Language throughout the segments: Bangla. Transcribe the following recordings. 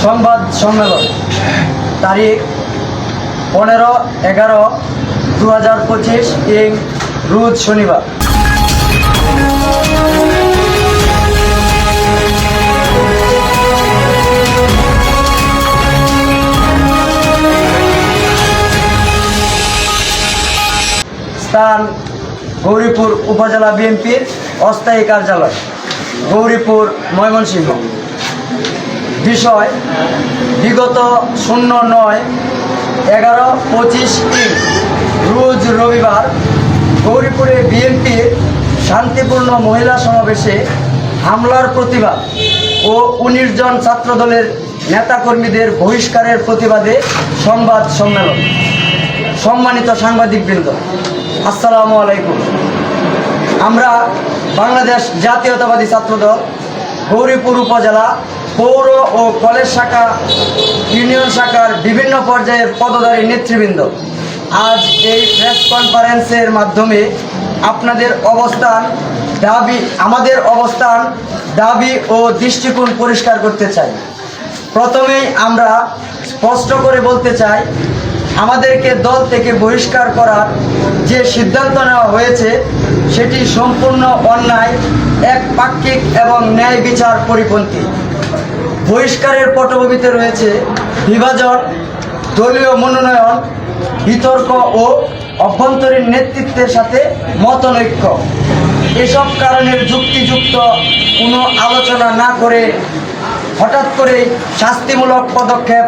সংবাদ সম্মেলন তারিখ 15/11/2025 ইং রোজ শনিবার। স্থান গৌরীপুর উপজেলা বিএনপির অস্থায়ী কার্যালয়, গৌরীপুর, ময়মনসিংহ। বিষয়: বিগত 09/11/25 ইং রোজ রবিবার গৌরীপুরে বিএনপির শান্তিপূর্ণ মহিলা সমাবেশে হামলার প্রতিবাদ ও 19 জন ছাত্রদলের নেতাকর্মীদের বহিষ্কারের প্রতিবাদে সংবাদ সম্মেলন। সম্মানিত সাংবাদিকবৃন্দ, আসসালামু আলাইকুম। আমরা বাংলাদেশ জাতীয়তাবাদী ছাত্রদল গৌরীপুর উপজেলা পৌর ও কলেজ শাখা, ইউনিয়ন শাখার বিভিন্ন পর্যায়ের পদধারী নেতৃবৃন্দ আজ এই প্রেস কনফারেন্সের মাধ্যমে আমাদের অবস্থান, দাবি ও দৃষ্টিকোণ পরিষ্কার করতে চাই। প্রথমেই আমরা স্পষ্ট করে বলতে চাই, আমাদেরকে দল থেকে বহিষ্কার করার যে সিদ্ধান্ত নেওয়া হয়েছে সেটি সম্পূর্ণ অন্যায়, একপাক্ষিক এবং ন্যায় বিচার পরিপন্থী। বহিষ্কারের পটভূমিতে রয়েছে বিভাজন, দলীয় মনোনয়ন, বিতর্ক ও অভ্যন্তরীণ নেতৃত্বের সাথে মতনৈক্য। এসব কারণের যুক্তিযুক্ত কোনো আলোচনা না করে হঠাৎ করেই শাস্তিমূলক পদক্ষেপ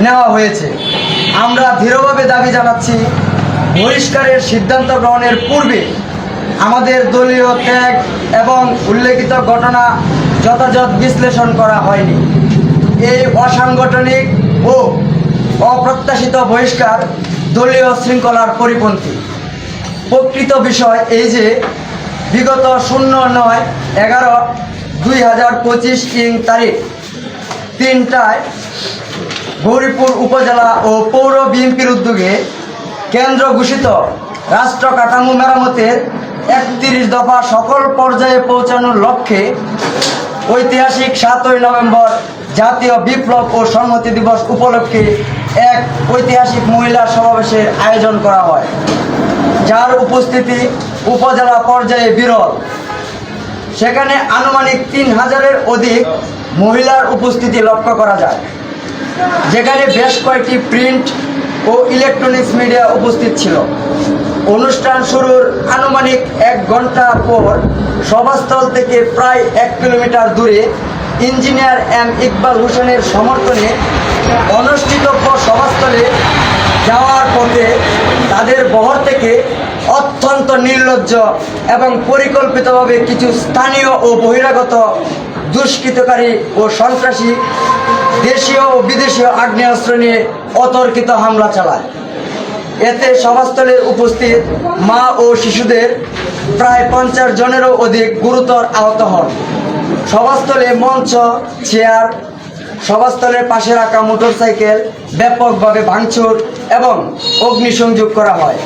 নেওয়া হয়েছে। আমরা দৃঢ়ভাবে দাবি জানাচ্ছি, বহিষ্কারের সিদ্ধান্ত গ্রহণের পূর্বে আমাদের দলীয় ত্যাগ এবং উল্লেখিত ঘটনা যথাযথ বিশ্লেষণ করা হয়নি। এই অসাংগঠনিক ও অপ্রত্যাশিত বহিষ্কার দলীয় শৃঙ্খলার পরিপন্থী। প্রকৃত বিষয় এই যে, বিগত 09/11/2025 ইং তারিখ 3টায় গৌরীপুর উপজেলা ও পৌর বিএনপির উদ্যোগে কেন্দ্র ঘোষিত রাষ্ট্র কাঠামো মেরামতের 31 দফা সকল পর্যায়ে পৌঁছানোর লক্ষ্যে ঐতিহাসিক 7ই নভেম্বর জাতীয় বিপ্লব ও সংহতি দিবস উপলক্ষে এক ঐতিহাসিক মহিলা সমাবেশের আয়োজন করা হয়, যার উপস্থিতি উপজেলা পর্যায়ে বিরল। সেখানে আনুমানিক 3000-এর অধিক মহিলার উপস্থিতি লক্ষ্য করা যায়, যেখানে বেশ কয়েকটি প্রিন্ট ও ইলেকট্রনিক্স মিডিয়া উপস্থিত ছিল। অনুষ্ঠান শুরুর আনুমানিক 1 ঘন্টা পর সভাস্থল থেকে প্রায় 1 কিলোমিটার দূরে ইঞ্জিনিয়ার এম ইকবাল হোসেনের সমর্থনে অনুষ্ঠিতব্য সভাস্থলে যাওয়ার পথে তাদের বহর থেকে অত্যন্ত নির্লজ্জ এবং পরিকল্পিতভাবে কিছু স্থানীয় ও বহিরাগত দুষ্কৃতকারী ও সন্ত্রাসী দেশীয় ও বিদেশীয় আগ্নেয়াস্ত্র নিয়ে অতর্কিত হামলা চালায়। এতে সভাস্থলে উপস্থিত মা ও শিশুদের প্রায় 50 জনেরও অধিক গুরুতর আহত হন। সভাস্থলে মঞ্চ, চেয়ার, সভাস্থলের পাশে রাখা মোটরসাইকেল ব্যাপকভাবে ভাঙচুর এবং অগ্নিসংযোগ করা হয়।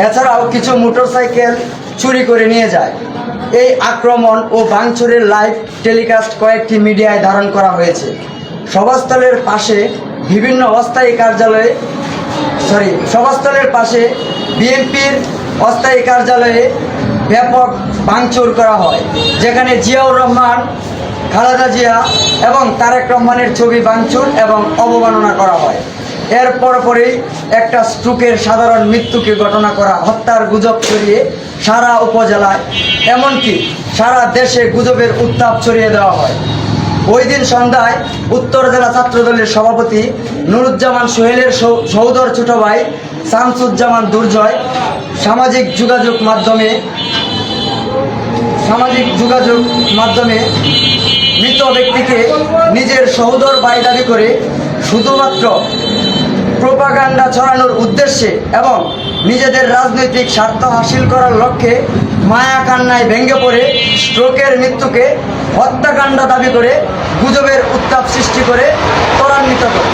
এছাড়াও কিছু মোটরসাইকেল চুরি করে নিয়ে যায়। এই আক্রমণ ও ভাঙচুরের লাইভ টেলিকাস্ট কয়েকটি মিডিয়ায় ধারণ করা হয়েছে। সভাস্থলের পাশে বিএনপির অস্থায়ী কার্যালয়ে ব্যাপক ভাঙচুর করা হয়, যেখানে জিয়াউর রহমান, খালেদা জিয়া এবং তারেক রহমানের ছবি ভাঙচুর এবং অবমাননা করা হয়। এর পরপরই একটা স্ট্রোকের সাধারণ মৃত্যুকে ঘটনা করা হত্যার গুজব ছড়িয়ে সারা উপজেলায়, এমনকি সারা দেশে গুজবের উত্তাপ ছড়িয়ে দেওয়া হয়। ওই দিন সন্ধ্যায় উত্তর জেলা ছাত্রদলের সভাপতি নুরুজ্জামান সোহেলের সহোদর ছোট ভাই শামসুজ্জামান দুর্জয় সামাজিক যোগাযোগ মাধ্যমে মৃত ব্যক্তিকে নিজের সহোদর ভাই দাবি করে শুধুমাত্র প্রোপাগান্ডা ছড়ানোর উদ্দেশ্যে এবং নিজেদের রাজনৈতিক স্বার্থ হাসিল করার লক্ষ্যে মায়া কান্নায় ভেঙে পড়ে স্ট্রোকের মৃত্যুকে হত্যাকাণ্ড দাবি করে গুজবের উত্তাপ সৃষ্টি করে ত্বরান্বিত করে।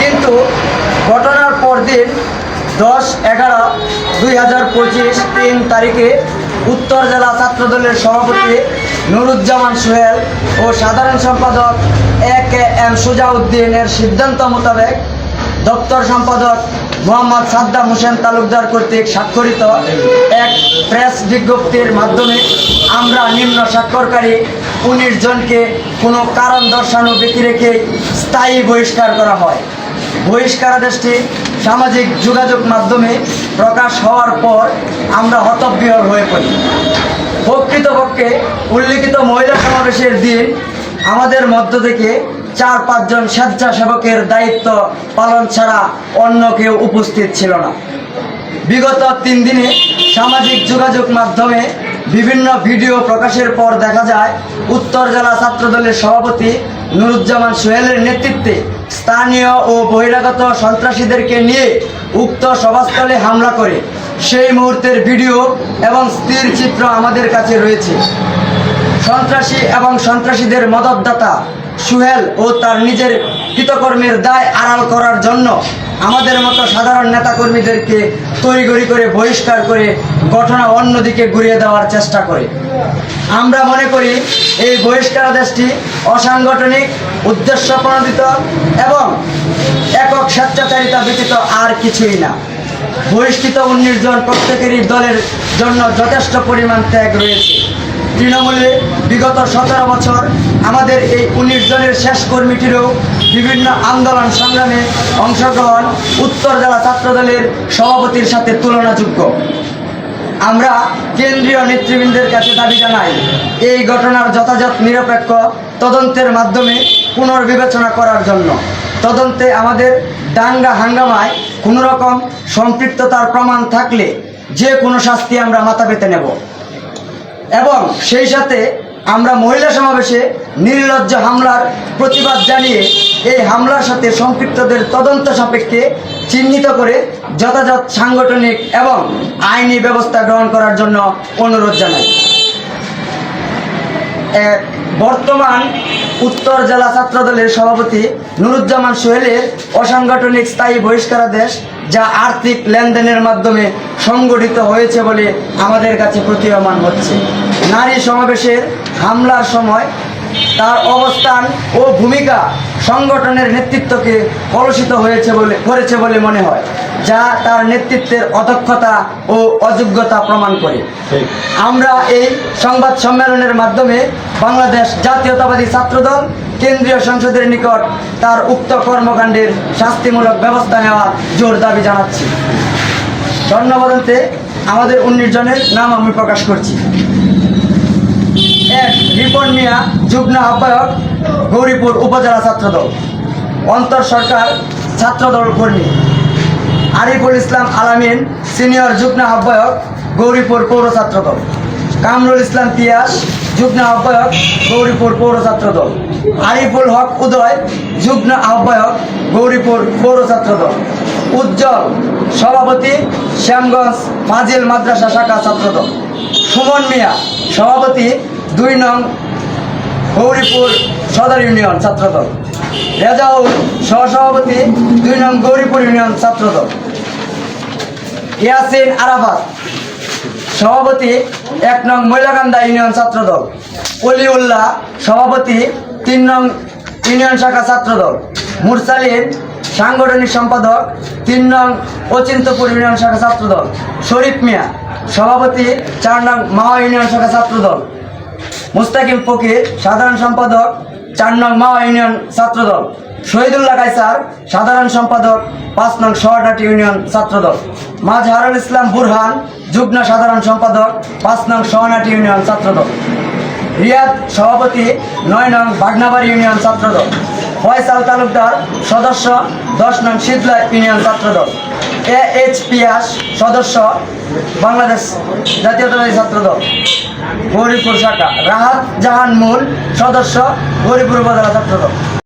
কিন্তু ঘটনার পরদিন 10/11/2025 3 তারিখে উত্তর জেলা ছাত্রদলের সভাপতি নুরুজ্জামান সোহেল ও সাধারণ সম্পাদক AKM সুজাউদ্দিনের সিদ্ধান্ত মোতাবেক দপ্তর সম্পাদক মোহাম্মদ সাদ্দাম হোসেন তালুকদার কর্তৃক স্বাক্ষরিত এক প্রেস বিজ্ঞপ্তির মাধ্যমে আমরা নিম্ন স্বাক্ষরকারী 19 জনকে কোনো কারণ দর্শানো ব্যতিরেকে স্থায়ী বহিষ্কার করা হয়। বহিষ্কারাদেশটি সামাজিক যোগাযোগ মাধ্যমে প্রকাশ হওয়ার পর আমরা হতবিহ্বল হয়ে পড়ি। প্রকৃতপক্ষে উল্লিখিত মহিলা সমাবেশের দিন আমাদের মধ্য থেকে 4-5 জন স্বেচ্ছাসেবকের দায়িত্ব পালন ছাড়া অন্য কেউ উপস্থিত ছিল না। বিগত 3 দিনে সামাজিক যোগাযোগ মাধ্যমে বিভিন্ন ভিডিও প্রকাশের পর দেখা যায় উত্তর জেলা ছাত্রদলের সভাপতি নুরুজ্জামান সোহেলের নেতৃত্বে স্থানীয় ও বহিরাগত সন্ত্রাসীদেরকে নিয়ে উক্ত সভাস্থলে হামলা করে সেই মুহূর্তের ভিডিও এবং স্থির চিত্র আমাদের কাছে রয়েছে। সন্ত্রাসী এবং সন্ত্রাসীদের মদতদাতা সোহেল ও তার নিজের কৃতকর্মের দায় আড়াল করার জন্য আমাদের মতো সাধারণ নেতাকর্মীদেরকে তড়িঘড়ি করে বহিষ্কার করে ঘটনা অন্যদিকে ঘুরিয়ে দেওয়ার চেষ্টা করে। আমরা মনে করি এই বহিষ্কারাদেশটি অসাংগঠনিক, উদ্দেশ্য প্রণোদিত এবং একক স্বেচ্ছাচারিতা ব্যতীত আর কিছুই না। বহিষ্কৃত 19 জন প্রত্যেকেরই দলের জন্য যথেষ্ট পরিমাণ ত্যাগ রয়েছে। তৃণমূলে বিগত 17 বছর আমাদের এই 19 জনের শেষ কর্মীটিরও বিভিন্ন আন্দোলন সংগ্রামে অংশগ্রহণ উত্তর জেলা ছাত্রদলের সভাপতির সাথে তুলনাযোগ্য। আমরা কেন্দ্রীয় নেতৃবৃন্দের কাছে দাবি জানাই এই ঘটনার যথাযথ নিরপেক্ষ তদন্তের মাধ্যমে পুনর্বিবেচনা করার জন্য। তদন্তে আমাদের দাঙ্গা হাঙ্গামায় কোনো রকম সম্পৃক্ততার প্রমাণ থাকলে যে কোনো শাস্তি আমরা মাথা পেতে নেব এবং সেই সাথে আমরা মহিলা সমাবেশে নির্লজ্জ হামলার প্রতিবাদ জানিয়ে এই হামলার সাথে সম্পৃক্তদের তদন্ত সাপেক্ষে চিহ্নিত করে যথাযথ সাংগঠনিক এবং আইনি ব্যবস্থা গ্রহণ করার জন্য অনুরোধ জানাই। বর্তমান উত্তর জেলা ছাত্রদলের সভাপতি নুরুজ্জামান সোহেলের অসাংগঠনিক স্থায়ী বহিষ্কারাদেশ যা আর্থিক লেনদেনের মাধ্যমে সংগঠিত হয়েছে বলে আমাদের কাছে প্রতীয়মান হচ্ছে। নারী সমাবেশের হামলার সময় তার অবস্থান ও ভূমিকা সংগঠনের নেতৃত্বকে কলুষিত করেছে বলে মনে হয়, যা তার নেতৃত্বের অদক্ষতা ও অযোগ্যতা প্রমাণ করে। আমরা এই সংবাদ সম্মেলনের মাধ্যমে বাংলাদেশ জাতীয়তাবাদী ছাত্রদল কেন্দ্রীয় সংসদের নিকট তার উক্ত কর্মকাণ্ডের শাস্তিমূলক ব্যবস্থা নেওয়ার জোর দাবি জানাচ্ছি। ধন্যবাদে আমাদের 19 জনের নাম আমি প্রকাশ করছি। 1 রিপন মিয়া, যুগ্ম আহ্বায়ক, গৌরীপুর উপজেলা ছাত্রদল। অন্তর সরকার, ছাত্রদল কর্মী। আরিফুল ইসলাম আলামিন, সিনিয়র যুগ্ম আহ্বায়ক, গৌরীপুর পৌর ছাত্রদল। কামরুল ইসলাম পিয়াস, যুগ্ম আহ্বায়ক, গৌরীপুর পৌর ছাত্রদল। আরিফুল হক উদয়, যুগ্ম আহ্বায়ক, গৌরীপুর পৌর ছাত্রদল। উজ্জ্বল, সভাপতি, শ্যামগঞ্জ ফাজিল মাদ্রাসা শাখা ছাত্রদল। সুমন মিয়া, সভাপতি, 2 নং গৌরীপুর সদর ইউনিয়ন ছাত্রদল। রেজাউল, সহসভাপতি, 2 নং গৌরীপুর ইউনিয়ন ছাত্রদল। ইয়াসিন আরাফাত, সভাপতি, 1 নং ময়লাকান্দা ইউনিয়ন ছাত্রদল। অলিউল্লাহ, সভাপতি, 3 নং ইউনিয়ন শাখা ছাত্রদল। মুরসালিন, সাংগঠনিক সম্পাদক, 3 নং অচিন্তপুর ইউনিয়ন শাখা ছাত্রদল। শরীফ মিয়া, সভাপতি, 4 নং মাওয়া ইউনিয়ন শাখা ছাত্রদল। মুস্তাকিম ফকির, সাধারণ সম্পাদক, 4 নং মাওয়া ইউনিয়ন ছাত্রদল। শহীদুল্লাহ কায়সার, সাধারণ সম্পাদক, 5 নং সোহাটাটি ইউনিয়ন ছাত্রদল। মাজহারুল ইসলাম বুরহান, যুগ্ম সাধারণ সম্পাদক, 5 নং সোহানাটি ইউনিয়ন ছাত্রদল। রিয়াদ, সভাপতি, 9 নং বাগনাবাড়ি ইউনিয়ন ছাত্রদল। ফয়সাল তালুকদার, সদস্য, 10 নং শীতলা ইউনিয়ন ছাত্রদল। AH পিয়াস, সদস্য, বাংলাদেশ জাতীয়তাবাদী ছাত্রদল গৌরীপুর শাখা। রাহাত জাহান মূল, সদস্য, গৌরীপুর উপজেলা ছাত্রদল।